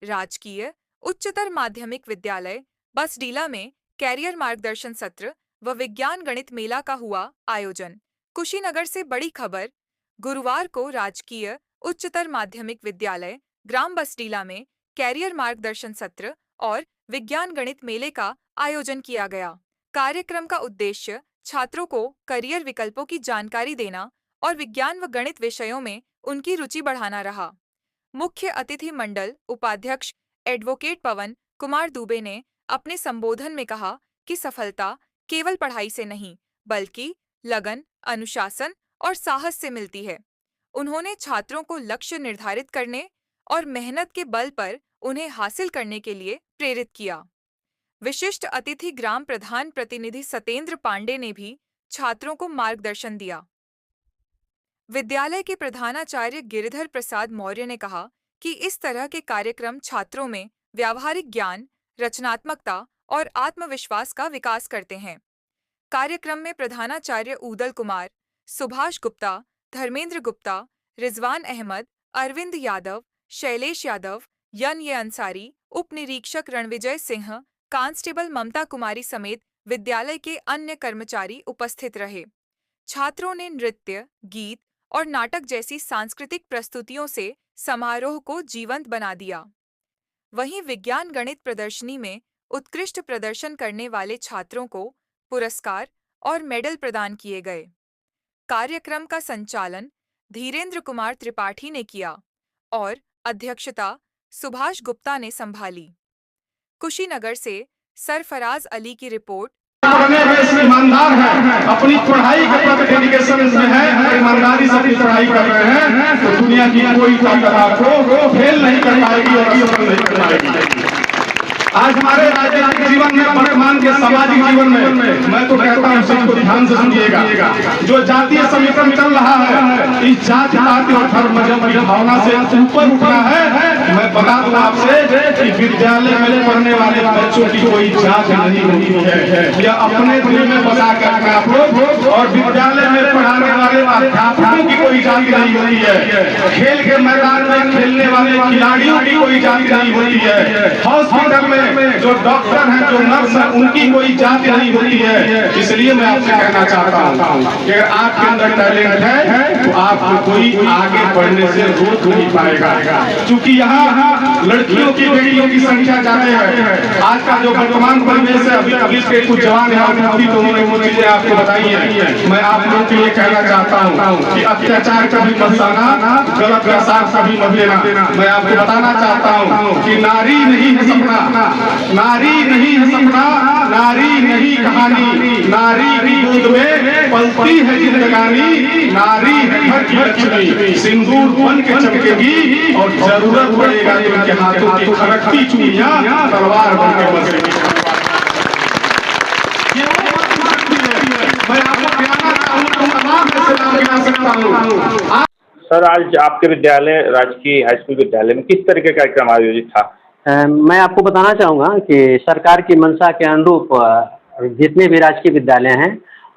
राजकीय उच्चतर माध्यमिक विद्यालय बसडीला में कैरियर मार्गदर्शन सत्र व विज्ञान गणित मेला का हुआ आयोजन। कुशीनगर से बड़ी खबर। गुरुवार को राजकीय उच्चतर माध्यमिक विद्यालय ग्राम बसडीला में कैरियर मार्गदर्शन सत्र और विज्ञान गणित मेले का आयोजन किया गया। कार्यक्रम का उद्देश्य छात्रों को करियर विकल्पों की जानकारी देना और विज्ञान व गणित विषयों में उनकी रुचि बढ़ाना रहा। मुख्य अतिथि मंडल उपाध्यक्ष एडवोकेट पवन कुमार दुबे ने अपने संबोधन में कहा कि सफलता केवल पढ़ाई से नहीं बल्कि लगन, अनुशासन और साहस से मिलती है। उन्होंने छात्रों को लक्ष्य निर्धारित करने और मेहनत के बल पर उन्हें हासिल करने के लिए प्रेरित किया। विशिष्ट अतिथि ग्राम प्रधान प्रतिनिधि सतेंद्र पांडे ने भी छात्रों को मार्गदर्शन दिया। विद्यालय के प्रधानाचार्य गिरिधर प्रसाद मौर्य ने कहा कि इस तरह के कार्यक्रम छात्रों में व्यावहारिक ज्ञान, रचनात्मकता और आत्मविश्वास का विकास करते हैं। कार्यक्रम में प्रधानाचार्य ऊदल कुमार, सुभाष गुप्ता, धर्मेंद्र गुप्ता, रिजवान अहमद, अरविंद यादव, शैलेश यादव, ये अंसारी, उप निरीक्षक रणविजय सिंह, कांस्टेबल ममता कुमारी समेत विद्यालय के अन्य कर्मचारी उपस्थित रहे। छात्रों ने नृत्य, गीत और नाटक जैसी सांस्कृतिक प्रस्तुतियों से समारोह को जीवंत बना दिया। वहीं विज्ञान गणित प्रदर्शनी में उत्कृष्ट प्रदर्शन करने वाले छात्रों को पुरस्कार और मेडल प्रदान किए गए। कार्यक्रम का संचालन धीरेन्द्र कुमार त्रिपाठी ने किया और अध्यक्षता सुभाष गुप्ता ने संभाली। कुशीनगर से सरफराज अली की रिपोर्ट। पढ़ने में इसमें ईमानदार है, अपनी पढ़ाई के प्रति डेडिकेशन इसमें है, ईमानदारी से अपनी पढ़ाई कर रहे हैं तो दुनिया की कोई ताकत आपको फेल नहीं कर पाएगी और असफल नहीं कर पाएगी। आज हमारे राजनीतिक जीवन में, वर्तमान के सामाजिक जीवन में मैं तो कहता हूँ सबको ध्यान से सुनिएगा, जो जातीय समीकरण चल रहा है, इस जाति पाति और धर्म मजहब की भावना से ऊपर उठना है। मैं बता दूं आपसे कि विद्यालय में पढ़ने वाले बच्चों की कोई जाति नहीं होती है, या अपने दिल में बसा कर आप लोग, और विद्यालय में पढ़ाने वाले अध्यापकों की कोई जाति नहीं होती है, खेल के मैदान में खेलने वाले खिलाड़ियों की कोई जाति नहीं होती है, हॉस्पिटल में जो डॉक्टर हैं, जो नर्स हैं, उनकी कोई जाति नहीं होती है। इसलिए मैं आपसे कहना चाहता हूँ कि अगर आपके अंदर टैलेंट है तो आपको कोई आगे बढ़ने से रोक नहीं पाएगा। क्योंकि यहाँ लड़कियों की, बेटियों की संख्या ज्यादा है। आज का जो वर्तमान परिवेश है, अभी पुलिस के कुछ जवान हैं तो उन्होंने वो चीजें आपको बताई है। मैं आप लोगों के लिए कहना चाहता हूँ कि अत्याचार कभी मत सहना, गलत का साथ कभी मत लेना। मैं आपको बताना चाहता हूँ कि नारी नहीं है सपना, नारी नहीं है सपना, नारी नहीं कहानी, नारी की गोद में पलती है जिंदगानी, नारी है घर की लक्ष्मी, सिंदूर बन के चमकेगी और जरूरत पड़ेगा तो इनके हाथों की खड़कती चूड़ियां तलवार बन के बजेगी। मैं आपको कहना चाहूँ, तमाम ऐसे नाम गिना सकता हूँ। सर, आज आपके विद्यालय राजकीय हाई स्कूल विद्यालय में किस तरह के कार्यक्रम आयोजित था? मैं आपको बताना चाहूँगा कि सरकार की मंशा के अनुरूप जितने भी राजकीय विद्यालय हैं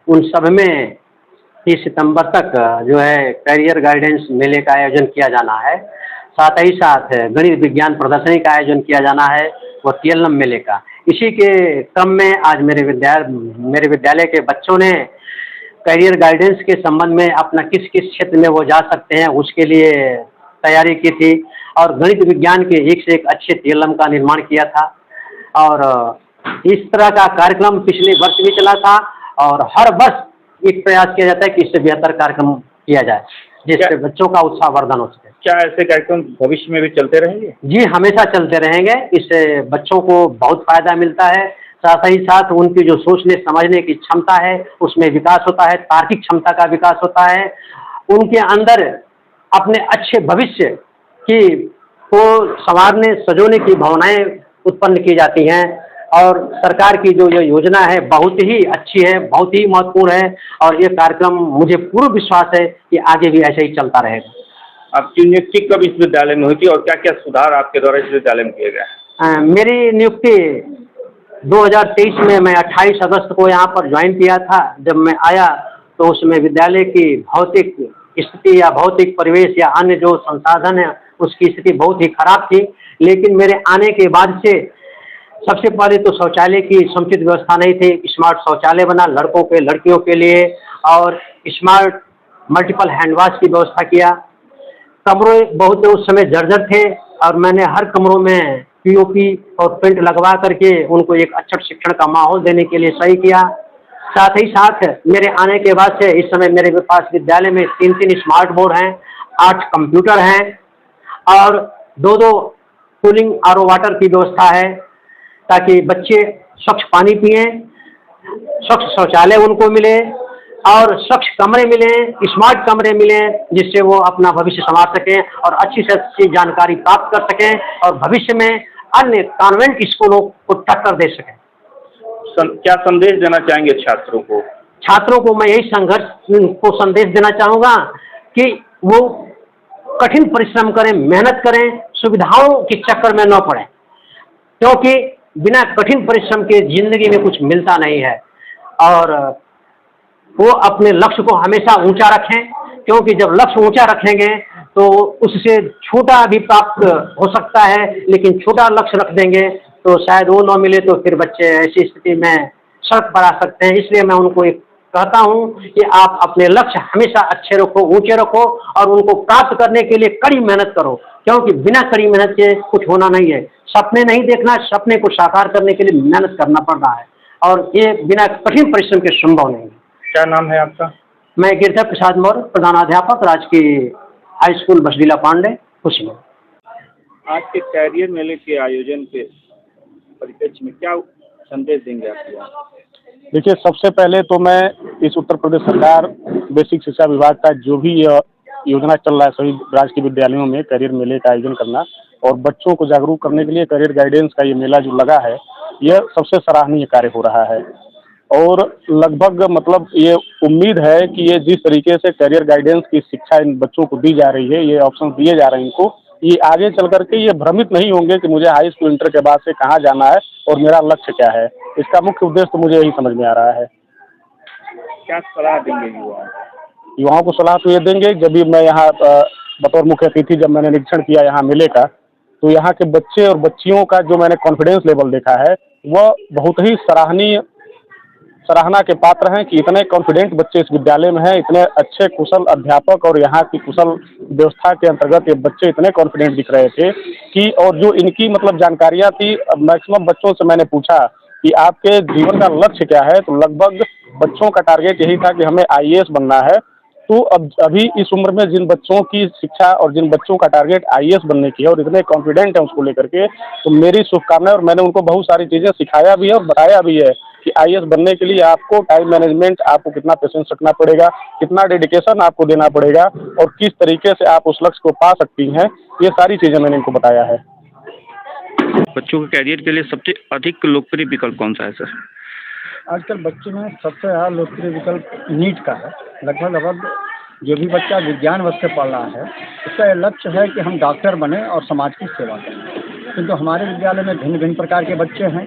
उन सब में 30 सितंबर तक जो है कैरियर गाइडेंस मेले का आयोजन किया जाना है। साथ ही साथ गणित विज्ञान प्रदर्शनी का आयोजन किया जाना है और TLM मेले का। इसी के क्रम में आज मेरे विद्यालय के बच्चों ने कैरियर गाइडेंस के संबंध में अपना किस किस क्षेत्र में वो जा सकते हैं उसके लिए तैयारी की थी और गणित विज्ञान के एक से एक अच्छे TLM का निर्माण किया था। और इस तरह का कार्यक्रम पिछले वर्ष भी चला था और हर वर्ष एक प्रयास किया जाता है कि इससे बेहतर कार्यक्रम किया जाए जिससे बच्चों का उत्साहवर्धन हो सके। क्या ऐसे कार्यक्रम भविष्य में भी चलते रहेंगे? जी, हमेशा चलते रहेंगे। इससे बच्चों को बहुत फायदा मिलता है, साथ ही साथ उनकी जो सोचने समझने की क्षमता है उसमें विकास होता है, तार्किक क्षमता का विकास होता है, उनके अंदर अपने अच्छे भविष्य की को संवारने सजोने की भावनाएं उत्पन्न की जाती हैं। और सरकार की जो ये योजना है बहुत ही अच्छी है, बहुत ही महत्वपूर्ण है और ये कार्यक्रम मुझे पूर्ण विश्वास है कि आगे भी ऐसे ही चलता रहेगा। आपकी नियुक्ति कब इस विद्यालय में हुई थी और क्या क्या सुधार आपके द्वारा इस विद्यालय में किए गए? मेरी नियुक्ति 2023 में मैं 28 अगस्त को यहाँ पर ज्वाइन किया था। जब मैं आया तो उसमें विद्यालय की भौतिक स्थिति या भौतिक परिवेश या अन्य जो संसाधन है उसकी स्थिति बहुत ही खराब थी। लेकिन मेरे आने के बाद से सबसे पहले तो शौचालय की समुचित व्यवस्था नहीं थी। स्मार्ट शौचालय बना लड़कों के लड़कियों के लिए, और स्मार्ट मल्टीपल हैंड वॉश की व्यवस्था किया। कमरे बहुत उस समय जर्जर थे, और मैंने हर कमरों में पीओपी और पेंट लगवा करके उनको एक अच्छा शिक्षण का माहौल देने के लिए सही किया। साथ ही साथ मेरे आने के बाद से इस समय मेरे पास विद्यालय में 3-3 स्मार्ट बोर्ड हैं, 8 कंप्यूटर हैं, और 2-2 कूलिंग आरओ वाटर की व्यवस्था है, ताकि बच्चे स्वच्छ पानी पिएं, स्वच्छ शौचालय उनको मिले, और स्वच्छ कमरे मिलें, स्मार्ट कमरे मिलें, जिससे वो अपना भविष्य संवार सकें और अच्छी से अच्छी जानकारी प्राप्त कर सकें, और भविष्य में अन्य कॉन्वेंट स्कूलों को टक्कर दे सकें। क्या संदेश देना चाहेंगे छात्रों को? छात्रों को मैं यही संघर्ष को संदेश देना चाहूँगा कि वो कठिन परिश्रम करें, मेहनत करें, सुविधाओं के चक्कर में न पड़ें, क्योंकि बिना कठिन परिश्रम के जिंदगी में कुछ मिलता नहीं है। और वो अपने लक्ष्य को हमेशा ऊंचा रखें, क्योंकि जब लक्ष्य ऊंचा रखेंगे तो उससे छोटा भी प्राप्त हो सकता है, लेकिन छोटा लक्ष्य रख देंगे तो शायद वो न मिले, तो फिर बच्चे ऐसी स्थिति में सड़क पर आ सकते हैं। इसलिए मैं उनको एक कहता हूँ कि आप अपने लक्ष्य हमेशा अच्छे रखो, ऊंचे रखो, और उनको प्राप्त करने के लिए कड़ी मेहनत करो, क्योंकि बिना कड़ी मेहनत के कुछ होना नहीं है। सपने नहीं देखना, सपने को साकार करने के लिए मेहनत करना पड़ रहा है, और ये बिना कठिन परिश्रम के संभव नहीं है। क्या नाम है आपका? मैं गिरधर प्रसाद मौर्य, प्रधानाध्यापक, राजकीय हाई स्कूल बसडीला पांडे, कुशीनगर। आज के कैरियर मेले के आयोजन के परिप्रेक्ष्य में क्या संदेश देंगे आप? देखिए, सबसे पहले तो मैं इस उत्तर प्रदेश सरकार बेसिक शिक्षा विभाग का जो भी योजना चल रहा है सभी राजकीय विद्यालयों में करियर मेले का आयोजन करना और बच्चों को जागरूक करने के लिए करियर गाइडेंस का ये मेला जो लगा है, यह सबसे सराहनीय कार्य हो रहा है। और लगभग मतलब ये उम्मीद है कि ये जिस तरीके से करियर गाइडेंस की शिक्षा इन बच्चों को दी जा रही है, ये ऑप्शन दिए जा रहे हैं इनको, ये आगे चल करके ये भ्रमित नहीं होंगे कि मुझे हाई स्कूल इंटर के बाद से कहाँ जाना है और मेरा लक्ष्य क्या है। इसका मुख्य उद्देश्य तो मुझे यही समझ में आ रहा है। क्या सलाह देंगे युवाओं को? सलाह तो ये देंगे, जब भी मैं यहाँ बतौर मुख्य अतिथि जब मैंने निरीक्षण किया यहाँ मेले का, तो यहाँ के बच्चे और बच्चियों का जो मैंने कॉन्फिडेंस लेवल देखा है वह बहुत ही सराहना के पात्र हैं कि इतने कॉन्फिडेंट बच्चे इस विद्यालय में हैं, इतने अच्छे कुशल अध्यापक और यहाँ की कुशल व्यवस्था के अंतर्गत ये बच्चे इतने कॉन्फिडेंट दिख रहे थे कि, और जो इनकी मतलब जानकारियाँ थी, मैक्सिमम बच्चों से मैंने पूछा कि आपके जीवन का लक्ष्य क्या है, तो लगभग बच्चों का टारगेट यही था कि हमें आईएएस बनना है। तो अब अभी इस उम्र में जिन बच्चों की शिक्षा और जिन बच्चों का टारगेट आईएएस बनने की है और इतने कॉन्फिडेंट है उसको लेकर के, तो मेरी शुभकामनाएं। और मैंने उनको बहुत सारी चीज़ें सिखाया भी है और बताया भी है कि आईएएस बनने के लिए आपको टाइम मैनेजमेंट, आपको कितना पेशेंस रखना पड़ेगा, कितना डेडिकेशन आपको देना पड़ेगा और किस तरीके से आप उस लक्ष्य को पा सकती हैं, ये सारी चीज़ें मैंने इनको बताया है। बच्चों के कैरियर के लिए सबसे अधिक लोकप्रिय विकल्प कौन सा है सर? आजकल बच्चे में सबसे ज़्यादा लोकप्रिय विकल्प नीट का है। लगभग जो भी बच्चा विज्ञान वर्ग से पढ़ रहा है उसका लक्ष्य है कि हम डॉक्टर बने और समाज की सेवा करें। किंतु हमारे विद्यालय में भिन्न भिन्न प्रकार के बच्चे हैं।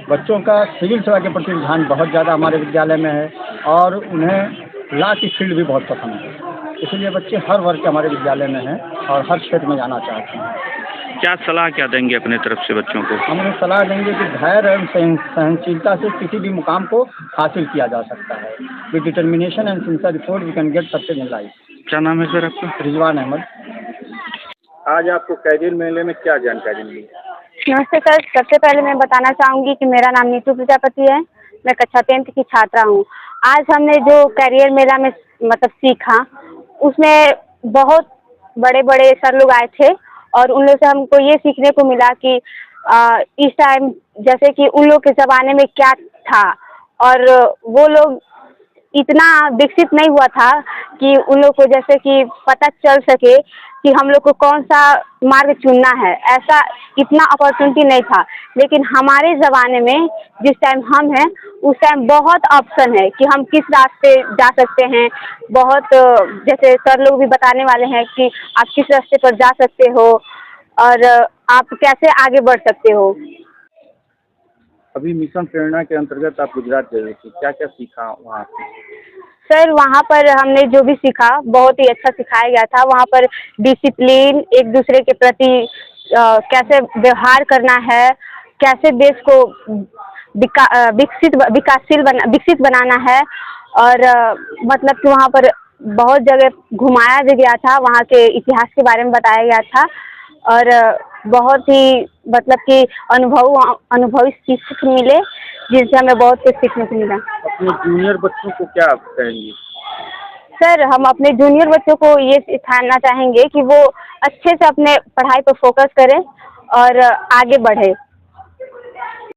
बच्चों का सिविल सेवा के प्रति रुझान बहुत ज़्यादा हमारे विद्यालय में है और उन्हें लॉ की फील्ड भी बहुत पसंद है। इसलिए बच्चे हर वर्ग के हमारे विद्यालय में हैं और हर क्षेत्र में जाना चाहते हैं। क्या सलाह क्या देंगे अपने तरफ से बच्चों को? हम उन्हें सलाह देंगे कि धैर्य एवं सहनशीलता से किसी भी मुकाम को हासिल किया जा सकता है। With determination and sincere effort we can get success in life. क्या नाम है सर आपका? रिजवान अहमद। आज आपको कैरियर मेले में क्या जानकारी मिली? नमस्ते सर, सबसे पहले मैं बताना चाहूँगी कि मेरा नाम नीतू प्रजापति है। मैं कक्षा 10th की छात्रा हूँ। आज हमने जो कैरियर मेला में मतलब सीखा, उसमें बहुत बड़े बड़े सर लोग आए थे और उन लोग से हमको ये सीखने को मिला कि इस टाइम जैसे कि उन लोग के ज़माने में क्या था और वो लोग इतना विकसित नहीं हुआ था कि उन लोग को जैसे कि पता चल सके कि हम लोग को कौन सा मार्ग चुनना है। ऐसा इतना अपॉर्चुनिटी नहीं था, लेकिन हमारे ज़माने में जिस टाइम हम हैं उस टाइम बहुत ऑप्शन है कि हम किस रास्ते जा सकते हैं। बहुत जैसे सर लोग भी बताने वाले हैं कि आप किस रास्ते पर जा सकते हो और आप कैसे आगे बढ़ सकते हो। अभी मिशन प्रेरणा के अंतर्गत आप गुजरात गए थे, क्या क्या सीखा वहाँ पे? सर वहाँ पर हमने जो भी सीखा बहुत ही अच्छा सिखाया गया था। वहाँ पर डिसिप्लिन, एक दूसरे के प्रति कैसे व्यवहार करना है, कैसे देश को विकसित बनाना है। और मतलब कि वहाँ पर बहुत जगह घुमाया भी गया था, वहाँ के इतिहास के बारे में बताया गया था और बहुत ही मतलब कि अनुभवी शिक्षक मिले जिनसे हमें बहुत कुछ सीखने को मिला। अपने जूनियर बच्चों को क्या कहेंगी? सर, हम अपने जूनियर बच्चों को ये सिखाना चाहेंगे कि वो अच्छे से अपने पढ़ाई पर फोकस करें और आगे बढ़े।